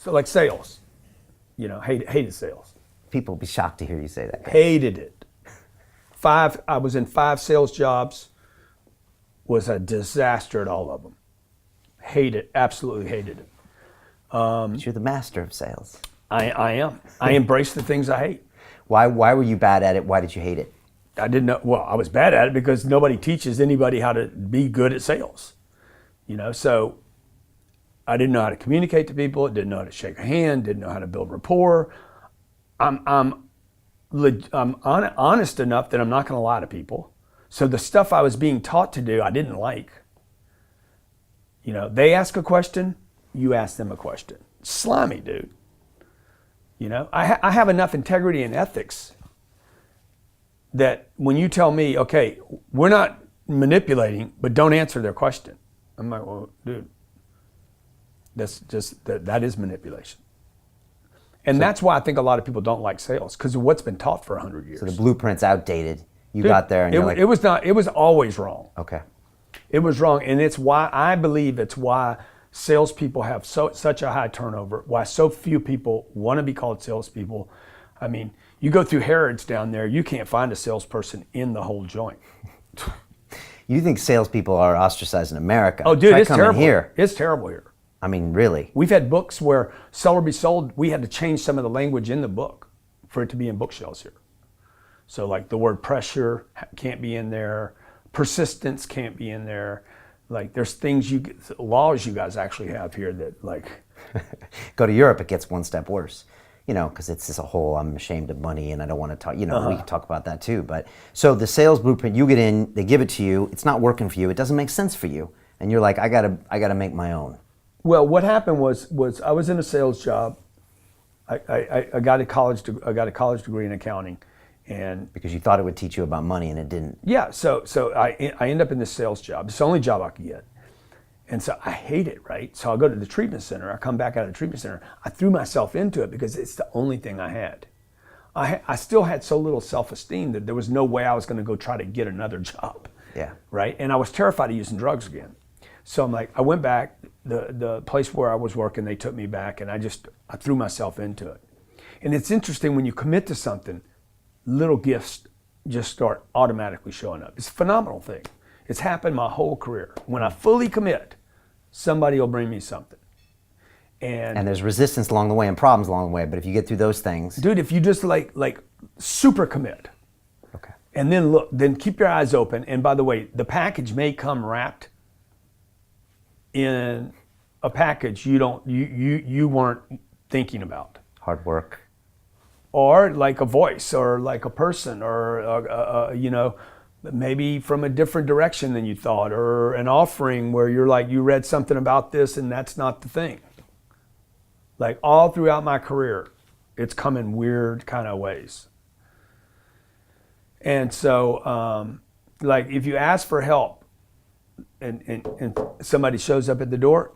So like sales, hated sales. People will be shocked to hear you say that. Hated it. I was in 5 sales jobs, was a disaster at all of them. Hated, absolutely hated it. But you're the master of sales. I am. I embrace the things I hate. Why were you bad at it? Why did you hate it? I didn't know, well, I was bad at it because nobody teaches anybody how to be good at sales. So I didn't know how to communicate to people, didn't know how to shake a hand, didn't know how to build rapport. I'm honest enough that I'm not going to lie to people. So the stuff I was being taught to do, I didn't like. They ask a question, you ask them a question. Slimy, dude. I have enough integrity and ethics that when you tell me, okay, we're not manipulating, but don't answer their question. I'm like, well, dude, that is manipulation. And that's why I think a lot of people don't like sales, because of what's been taught for 100 years. So the blueprint's outdated. You got there and you're like... It was always wrong. Okay. It was wrong, and I believe it's why salespeople have such a high turnover, why so few people want to be called salespeople. I mean, you go through Harrods down there, you can't find a salesperson in the whole joint. You think salespeople are ostracized in America? Oh, dude, it's terrible here. It's terrible here. I mean, really. We've had books where Sell or Be Sold, we had to change some of the language in the book for it to be in bookshelves here. So like the word pressure can't be in there, persistence can't be in there. Like there's laws you guys actually have here that like... Go to Europe, it gets one step worse. Because it's this whole I'm ashamed of money and I don't want to talk, we can talk about that too. But so the sales blueprint, you get in, they give it to you, it's not working for you, it doesn't make sense for you. And you're like, I gotta make my own. Well, what happened was I was in a sales job. I got a college degree in accounting, and because you thought it would teach you about money and it didn't. Yeah, so I end up in this sales job. It's the only job I could get. And so I hate it, right? So I go to the treatment center. I come back out of the treatment center. I threw myself into it because it's the only thing I had. I still had so little self-esteem that there was no way I was going to go try to get another job. Yeah. Right? And I was terrified of using drugs again. So I'm like, I went back, the place where I was working, they took me back, and I threw myself into it. And it's interesting when you commit to something, little gifts just start automatically showing up. It's a phenomenal thing. It's happened my whole career. When I fully commit, somebody will bring me something. And there's resistance along the way and problems along the way, but if you get through those things. Dude, if you just like super commit. Okay. And then keep your eyes open. And by the way, the package may come wrapped in a package you weren't thinking about. Hard work. Or like a voice, or like a person, or maybe from a different direction than you thought, or an offering where you're like, you read something about this and that's not the thing. Like all throughout my career, it's come in weird kind of ways. And so, like if you ask for help and somebody shows up at the door,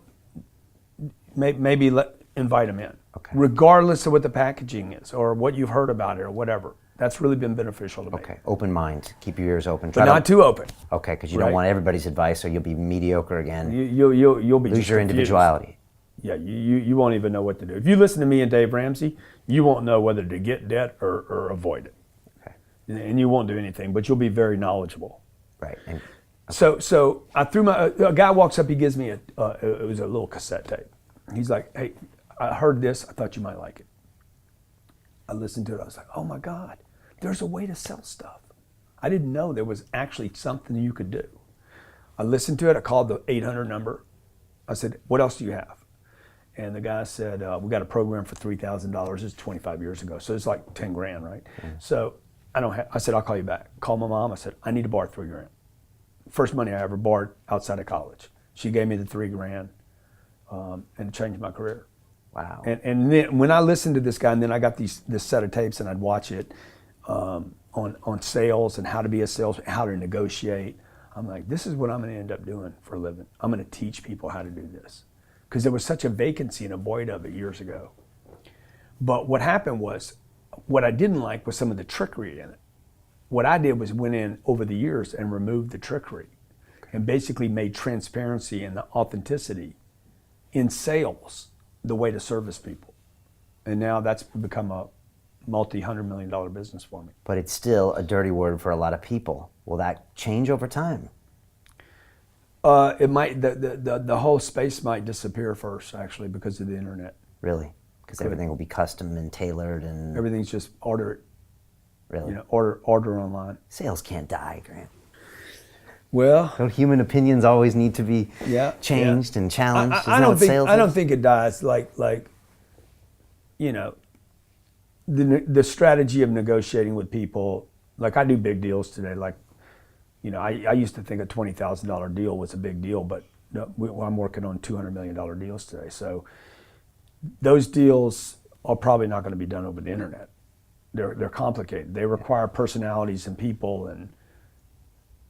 maybe invite them in. Okay. Regardless of what the packaging is or what you've heard about it or whatever. That's really been beneficial to me. Okay, open mind. Keep your ears open. But not too open. Okay, because you don't want everybody's advice or you'll be mediocre again. You'll be lose your individuality. Yeah, you won't even know what to do. If you listen to me and Dave Ramsey, you won't know whether to get debt or avoid it. Okay. And you won't do anything, but you'll be very knowledgeable. Right. Okay. So I threw a guy walks up, he gives me it was a little cassette tape. He's like, hey, I heard this, I thought you might like it. I listened to it, I was like, oh my God, there's a way to sell stuff. I didn't know there was actually something you could do. I listened to it, I called the 800 number. I said, what else do you have? And the guy said, we got a program for $3,000. It's 25 years ago, so it's like 10 grand, right? Mm-hmm. So I said, I'll call you back. Called my mom, I said, I need to borrow $3 grand. First money I ever borrowed outside of college. She gave me the $3 grand, and it changed my career. Wow. And then when I listened to this guy, and then I got this set of tapes, and I'd watch it on sales and how to be a salesman, how to negotiate. I'm like, this is what I'm going to end up doing for a living. I'm going to teach people how to do this. Because there was such a vacancy and a void of it years ago. But what happened was, what I didn't like was some of the trickery in it. What I did was went in over the years and removed the trickery and basically made transparency and the authenticity in sales the way to service people. And now that's become a multi-$100 million business for me. But it's still a dirty word for a lot of people. Will that change over time? It might, the whole space might disappear first, actually, because of the internet. Really? Because everything will be custom and tailored and... Everything's just order it. Really? You know, order online. Sales can't die, Grant. Well, Don't human opinions always need to be changed and challenged? I don't think it dies. Like you know, the strategy of negotiating with people. Like I do big deals today. Like, you know, I used to think a $20,000 deal was a big deal, but no, I'm working on $200 million deals today. So those deals are probably not going to be done over the internet. They're complicated. They require personalities and people,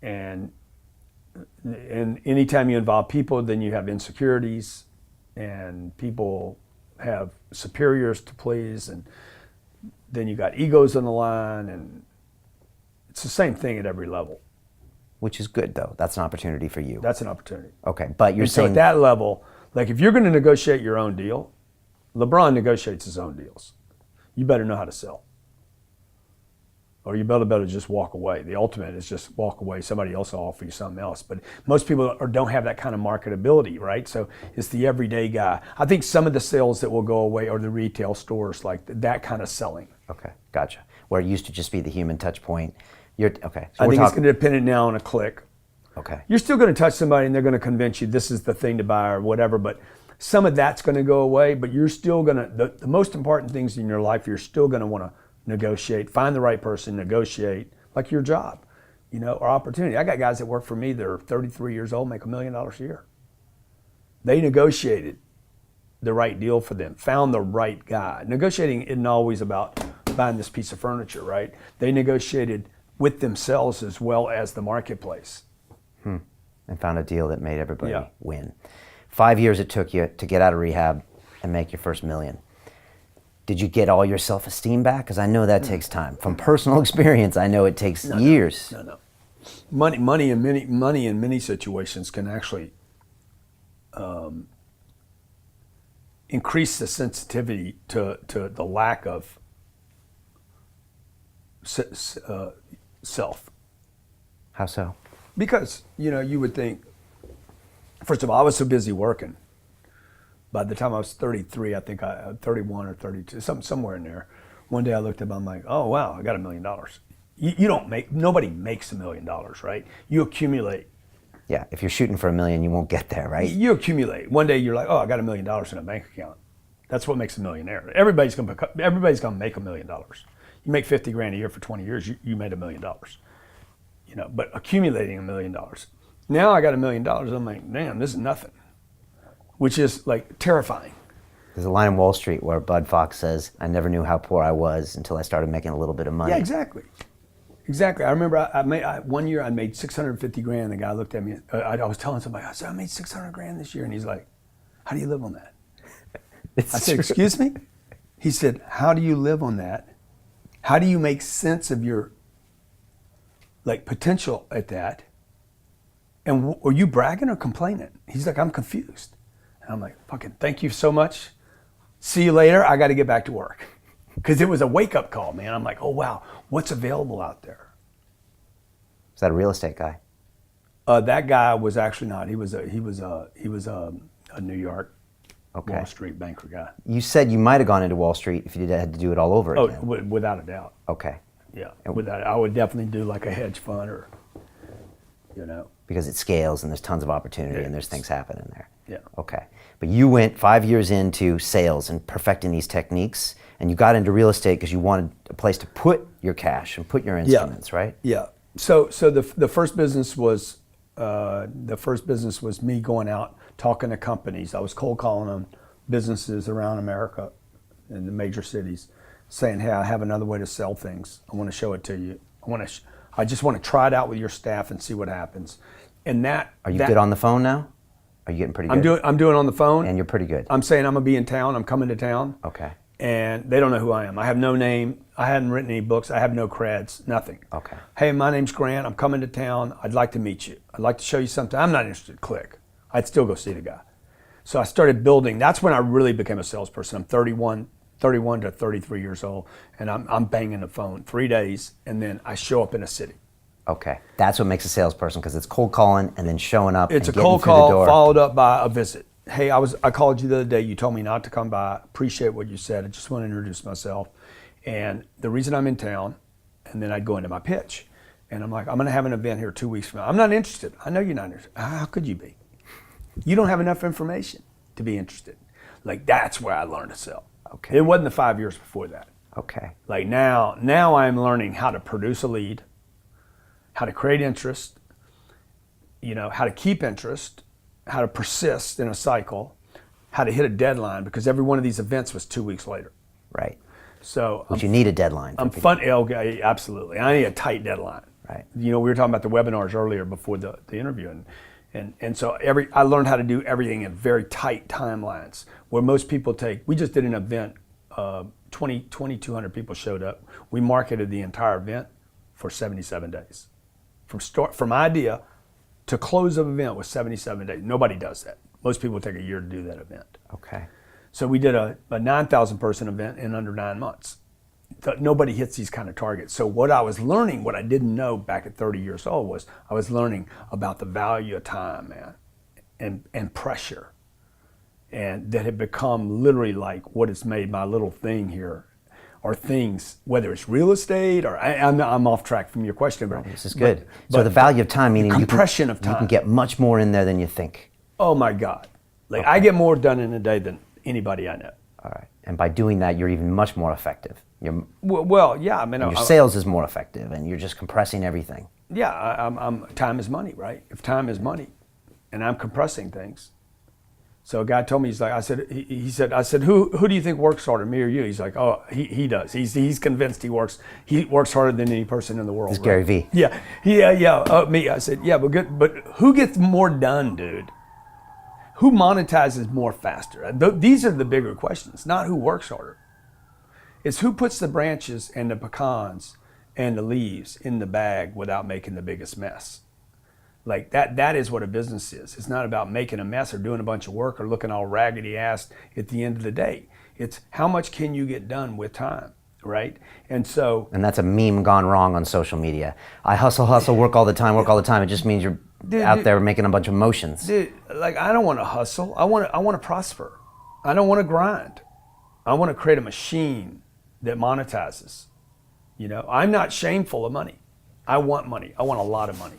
and anytime you involve people, then you have insecurities, and people have superiors to please, and then you got egos on the line, and it's the same thing at every level. Which is good, though. That's an opportunity for you. That's an opportunity. Okay, but you're So saying... at that level, like if you're going to negotiate your own deal, LeBron negotiates his own deals. You better know how to sell. Or you better just walk away. The ultimate is just walk away. Somebody else will offer you something else. But most people don't have that kind of marketability, right? So it's the everyday guy. I think some of the sales that will go away are the retail stores, like that kind of selling. Okay, gotcha. Where it used to just be the human touch point. Okay. So I think it's going to depend now on a click. Okay. You're still going to touch somebody and they're going to convince you this is the thing to buy or whatever, but some of that's going to go away, but you're still going to, the most important things in your life, you're still going to want to negotiate, find the right person, negotiate, like your job, you know, or opportunity. I got guys that work for me that are 33 years old, make $1 million a year. They negotiated the right deal for them, found the right guy. Negotiating isn't always about buying this piece of furniture, right? They negotiated with themselves as well as the marketplace. And found a deal that made everybody win. 5 years it took you to get out of rehab and make your first $1 million. Did you get all your self-esteem back? Because I know that takes time. From personal experience, I know it takes years. No. Money in many situations can actually increase the sensitivity to the lack of self. How so? Because, you know, you would think, first of all, I was so busy working. By the time I was 33, I think 31 or 32, somewhere in there. One day I looked up, I'm like, oh wow, I got $1 million. Nobody makes $1 million, right? You accumulate. Yeah, if you're shooting for $1 million, you won't get there, right? You accumulate. One day you're like, oh, I got $1 million in a bank account. That's what makes a millionaire. Everybody's gonna make $1 million. You make 50 grand a year for 20 years, you made $1 million. You know, but accumulating $1 million. Now I got $1 million, I'm like, damn, this is nothing. Which is like terrifying. There's a line in Wall Street where Bud Fox says, I never knew how poor I was until I started making a little bit of money. Yeah, exactly. I remember one year I made 650 grand. The guy looked at me, I was telling somebody, I said, I made 600 grand this year. And he's like, how do you live on that? I said, excuse me? He said, how do you live on that? How do you make sense of your potential at that? And are you bragging or complaining? He's like, I'm confused. And I'm like, fucking thank you so much. See you later. I got to get back to work. Because it was a wake-up call, man. I'm like, oh, wow, what's available out there? Is that a real estate guy? That guy was actually not. He was a New York Wall Street banker guy. You said you might have gone into Wall Street if you had to do it all over again. Oh, without a doubt. Okay. Yeah, I would definitely do like a hedge fund or, you know. Because it scales and there's tons of opportunity and there's things happening there. Yeah. Okay. But you went 5 years into sales and perfecting these techniques, and you got into real estate because you wanted a place to put your cash and put your instruments, right? Yeah. So the first business was me going out talking to companies. I was cold calling them, businesses around America in the major cities, saying, hey, I have another way to sell things. I want to show it to you. I just want to try it out with your staff and see what happens. And that. Are you good on the phone now? Are you getting pretty good? I'm doing on the phone. And you're pretty good. I'm saying I'm gonna be in town. I'm coming to town. Okay. And they don't know who I am. I have no name. I hadn't written any books. I have no creds. Nothing. Okay. Hey, my name's Grant. I'm coming to town. I'd like to meet you. I'd like to show you something. I'm not interested. Click. I'd still go see the guy. So I started building. That's when I really became a salesperson. I'm 31 to 33 years old, and I'm banging the phone 3 days, and then I show up in a city. Okay, that's what makes a salesperson, because it's cold calling and then showing up. It's and a getting cold through the call door. followed up by a visit. Hey, I called you the other day. You told me not to come by. Appreciate what you said. I just want to introduce myself, and the reason I'm in town. And then I'd go into my pitch, and I'm like, I'm going to have an event here 2 weeks from now. I'm not interested. I know you're not interested. How could you be? You don't have enough information to be interested. Like, that's where I learned to sell. Okay. It wasn't the 5 years before that. Okay. Like now I'm learning how to produce a lead, how to create interest, how to keep interest, how to persist in a cycle, how to hit a deadline, because every one of these events was 2 weeks later. Right. So But you need a deadline. Absolutely. I need a tight deadline. Right. We were talking about the webinars earlier before the interview, and so I learned how to do everything in very tight timelines. Where most people we just did an event, 2,200 people showed up. We marketed the entire event for 77 days, from idea to close of event was 77 days. Nobody does that. Most people take a year to do that event. Okay. So we did a 9,000 person event in under 9 months. Nobody hits these kind of targets. So what I was learning, what I didn't know back at 30 years old, was I was learning about the value of time, man, and pressure. And that had become literally like what has made my little thing here, or things, whether it's real estate or I'm off track from your question. But This is good. So the value of time, meaning compression of time. You can get much more in there than you think. Oh my God. Like I get more done in a day than anybody I know. All right. And by doing that, you're even much more effective. Well, yeah. I mean, your sales is more effective, and you're just compressing everything. Yeah, time is money, right? If time is money, and I'm compressing things. So a guy told me, I said, who do you think works harder, me or you? He's like, oh, he does. He's convinced he works harder than any person in the world. It's Gary V. Yeah. Me. I said, yeah, but who gets more done, dude? Who monetizes more faster? These are the bigger questions, not who works harder. It's who puts the branches and the pecans and the leaves in the bag without making the biggest mess. Like that is what a business is. It's not about making a mess or doing a bunch of work or looking all raggedy ass at the end of the day. It's how much can you get done with time, right? And that's a meme gone wrong on social media. I hustle, work all the time. It just means you're out there making a bunch of motions. Dude, like I don't want to hustle. I want to prosper. I don't want to grind. I want to create a machine that monetizes. I'm not shameful of money. I want money. I want a lot of money.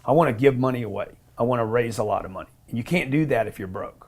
I want to give money away. I want to raise a lot of money. And you can't do that if you're broke.